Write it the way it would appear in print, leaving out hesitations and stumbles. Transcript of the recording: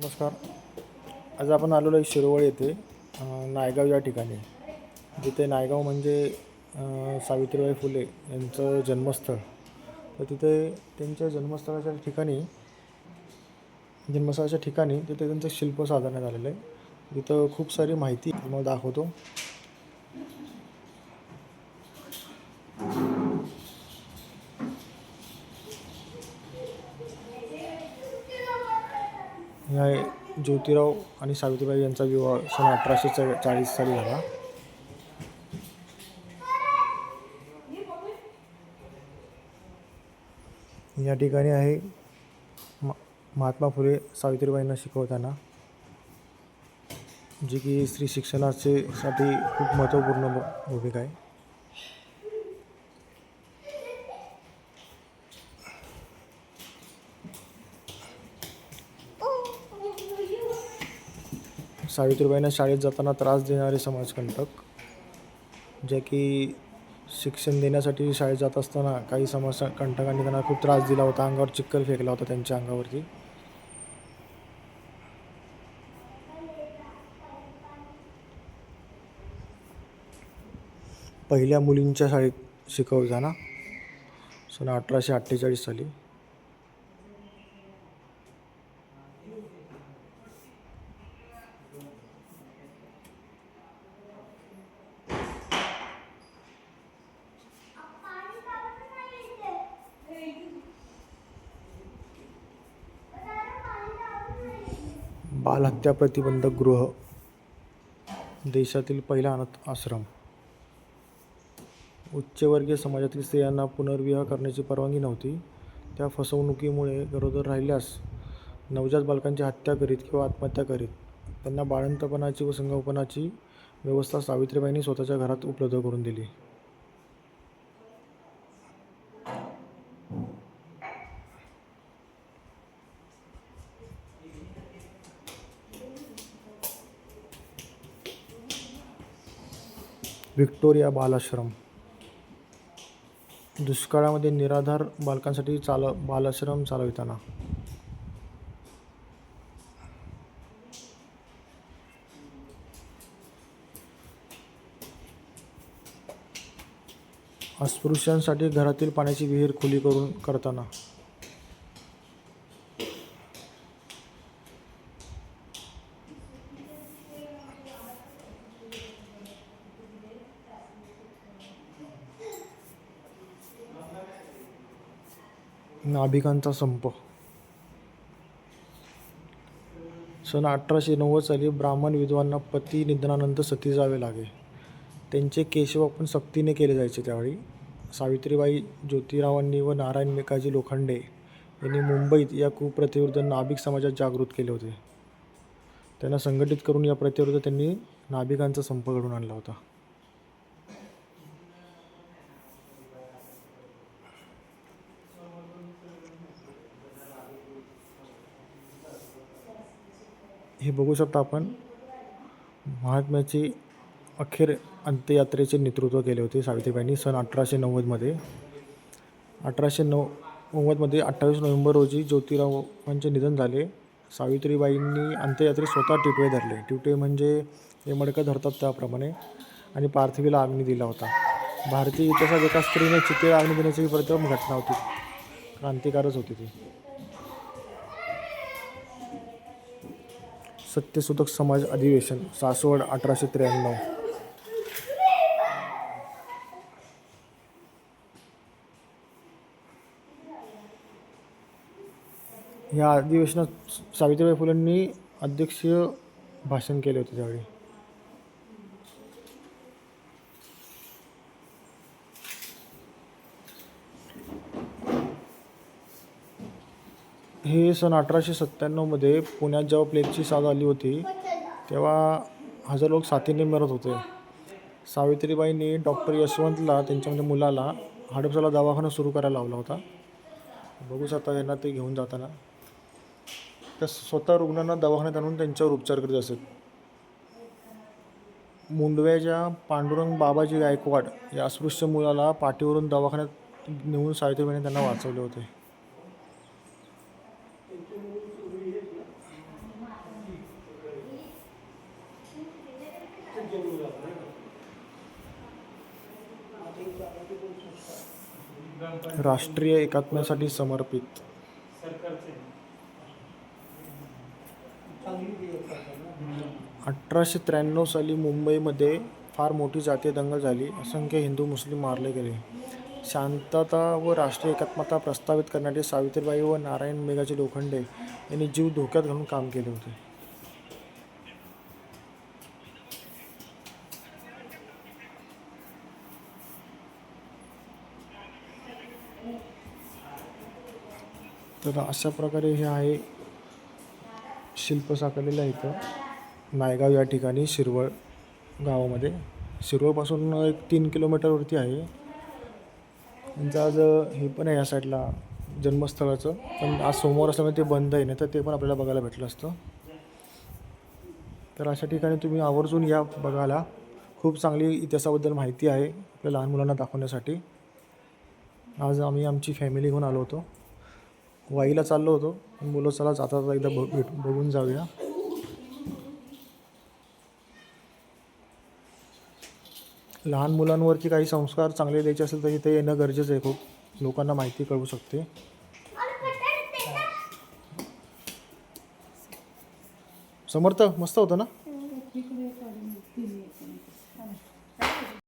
नमस्कार. आज आपण आलेलो आहे शिरवळ येथे नायगाव या ठिकाणी. जिथे नायगाव म्हणजे सावित्रीबाई फुले यांचं जन्मस्थळ. तर तिथे त्यांच्या जन्मस्थळाच्या ठिकाणी तिथे त्यांचं शिल्प साधण्यात आलेलं आहे. तिथं खूप सारी माहिती तुम्हाला दाखवतो. ह्या ज्योतिराव आणि सावित्रीबाई यांचा विवाह सन 1840 साली झाला. या ठिकाणी आहे महात्मा फुले सावित्रीबाईंना शिकवताना, जी की स्त्री शिक्षणासाठी खूप महत्त्वपूर्ण भूमिका आहे. सावित्रीबाईंना शाळेत जाताना त्रास देणारे समाजकंटक, जे की शिक्षण देण्यासाठी शाळेत जात असताना काही समाजकंटकांनी त्यांना खूप त्रास दिला होता. अंगावर चिखल फेकला होता त्यांच्या अंगावरती. पहिल्या मुलींच्या शाळेत शिकवताना सन 1848 साली. बालहत्या प्रतिबंधक गृह, देशातील पहिला अनाथ आश्रम. उच्चवर्गीय समाजातील स्त्रियांना पुनर्विवाह करण्याची परवानगी नव्हती. त्या फसवणुकीमुळे गरोदर राहिल्यास नवजात बालकांची हत्या करीत किंवा आत्महत्या करीत. त्यांना बाळंतपणाची व संगोपनाची व्यवस्था सावित्रीबाईंनी स्वतःच्या घरात उपलब्ध करून दिली. व्हिक्टोरिया बालाश्रम. दुष्काळामध्ये निराधार बालकांसाठी बालाश्रम चालविताना. अस्पृश्यांसाठी घरातील पाण्याची विहीर खुली करताना. नाभिकांचा संप. सन 1890 साली ब्राह्मण विधवांना पती निधनानंतर सती जावे लागे. त्यांचे केशवापन सक्तीने केले जायचे. त्यावेळी सावित्रीबाई, ज्योतिरावांनी व नारायण मेकाजी लोखंडे यांनी मुंबईत या कुप्रथेविरुद्ध नाभिक समाजात जागृत केले होते. त्यांना संघटित करून या प्रथेविरुद्ध त्यांनी नाभिकांचा संप घडवून आणला होता. हे बघू शकता आपण. महात्म्याची अखेर अंत्ययात्रेचे नेतृत्व केले होते सावित्रीबाईंनी सन 1890मध्ये. 1890मध्ये 28 नोव्हेंबर रोजी ज्योतिरावांचे निधन झाले. सावित्रीबाईंनी अंत्ययात्रेत स्वतः टिटवे धरले. टिटवे म्हणजे हे मडकं धरतात त्याप्रमाणे, आणि पार्थिवीला अग्नी दिला होता. भारतीय इतिहासात एका स्त्रीने चितेला अग्नी देण्याची प्रथम घटना होती. क्रांतिकारच होती ती. सत्यशोधक समाज अधिवेशन, सासवड, 1893. या अधिवेशनात सावित्रीबाई फुलेंनी अध्यक्षीय भाषण केले होते. त्यावेळी हे सन 1897मध्ये पुण्यात जेव्हा प्लेगची साथ आली होती, तेव्हा हजार लोक साथीने मरत होते. सावित्रीबाईंनी डॉक्टर यशवंतला, त्यांच्या मुलाला हडपसरला दवाखाना सुरू करायला लावला होता. बघू शकता यांना ते घेऊन जाताना. त्या स्वतः रुग्णांना दवाखान्यात आणून त्यांच्यावर उपचार करीत असत. मुंडव्याच्या पांडुरंग बाबाजी गायकवाड या अस्पृश्य मुलाला पाठीवरून दवाखान्यात नेऊन सावित्रीबाईंनी त्यांना वाचवले होते. राष्ट्रीय एकात्म्यासाठी समर्पित. 1893 साली मुंबईमध्ये फार मोठी जातीय दंगल झाली. असंख्य हिंदू मुस्लिम मारले गेले. शांतता व राष्ट्रीय एकात्मता प्रस्थापित करण्यासाठी सावित्रीबाई व नारायण मेघाजी लोखंडे यांनी जीव धोक्यात घालून काम केले होते. तर अशा प्रकारे हे आहे शिल्प साकारलेलं आहे इथं नायगाव या ठिकाणी शिरवळ गावामध्ये. शिरवळपासून एक 3 किलोमीटरवरती आहे. त्यांचं आज हे पण आहे या साईडला जन्मस्थळाचं, पण आज सोमवार असल्यामुळे ते बंद आहे, नाही तर ते पण आपल्याला बघायला भेटलं असतं. तर अशा ठिकाणी तुम्ही आवर्जून या बघायला. खूप चांगली इतिहासाबद्दल माहिती आहे आपल्या लहान मुलांना दाखवण्यासाठी. आज आम्ही आमची फॅमिली घेऊन आलो होतो. वाईला चाललो होतो, पण बोललो चला जाता जाता एकदा बघून जाऊया. लहान मुलांवरती काही संस्कार चांगले द्यायचे असेल तर इथे येणं गरजेचं आहे. खूप लोकांना माहिती कळू शकते. समर्थ मस्त होतं ना.